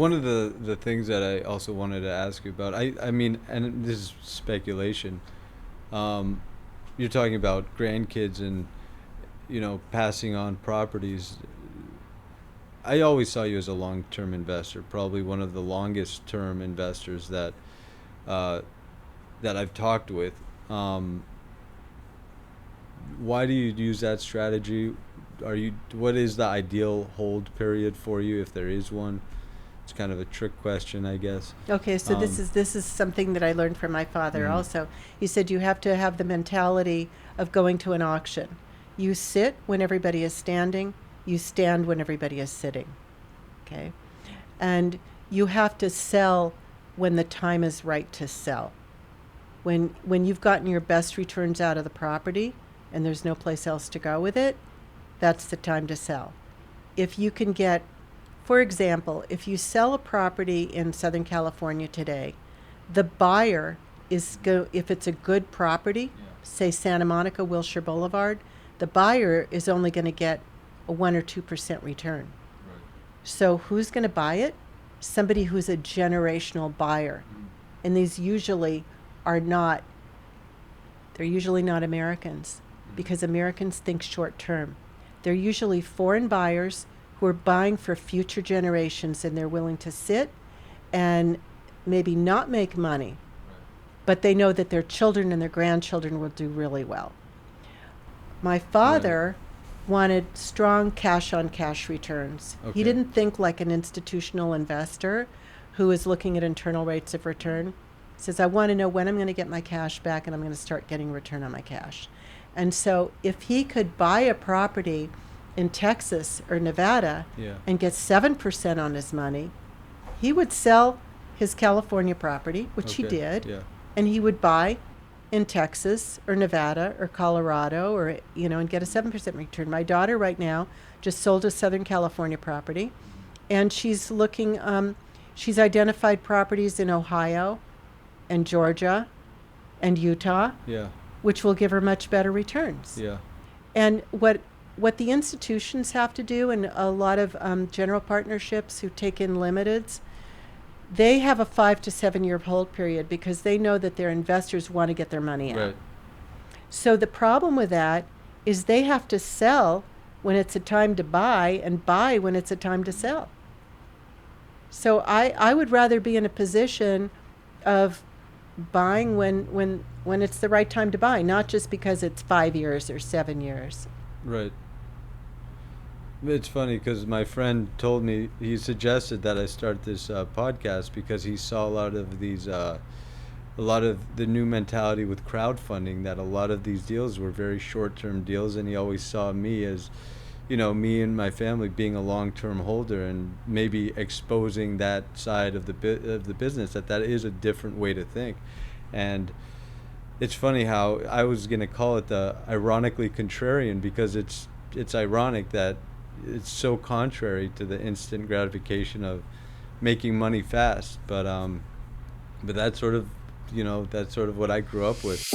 one of the things that I also wanted to ask you about, I mean, and this is speculation, you're talking about grandkids and, passing on properties. I always saw you as a long-term investor, probably one of the longest-term investors that I've talked with. Why do you use that strategy? What is the ideal hold period for you, if there is one? It's kind of a trick question, I guess. Okay, so this is something that I learned from my father also. He said you have to have the mentality of going to an auction. You sit when everybody is standing, you stand when everybody is sitting. Okay? And you have to sell when the time is right to sell. When you've gotten your best returns out of the property and there's no place else to go with it, that's the time to sell. If you can get, for example, if you sell a property in Southern California today, the buyer if it's a good property, say Santa Monica, Wilshire Boulevard, the buyer is only going to get a 1 or 2% return. Right. So who's going to buy it? Somebody who's a generational buyer. And these usually are not, they're usually not Americans, because Americans think short term. They're usually foreign buyers who are buying for future generations, and they're willing to sit and maybe not make money, but they know that their children and their grandchildren will do really well. My father wanted strong cash-on-cash returns. Okay. He didn't think like an institutional investor who is looking at internal rates of return. He says, I want to know when I'm going to get my cash back, and I'm going to start getting return on my cash. And so if he could buy a property in Texas or Nevada and get 7% on his money, he would sell his California property, which he did, and he would buy in Texas or Nevada or Colorado, or and get a 7% return. My daughter right now just sold a Southern California property, and she's looking, she's identified properties in Ohio and Georgia and Utah, which will give her much better returns. And what the institutions have to do, and a lot of general partnerships who take in limiteds, they have a 5 to 7 year hold period because they know that their investors want to get their money out. Right. So the problem with that is they have to sell when it's a time to buy and buy when it's a time to sell. So I would rather be in a position of buying when it's the right time to buy, not just because it's 5 years or 7 years. Right. It's funny because my friend told me, he suggested that I start this podcast because he saw a lot of the new mentality with crowdfunding, that a lot of these deals were very short-term deals, and he always saw me as, me and my family being a long-term holder, and maybe exposing that side of the business, that is a different way to think. And it's funny how I was going to call it the ironically contrarian, because it's ironic that it's so contrary to the instant gratification of making money fast, but that's sort of what I grew up with.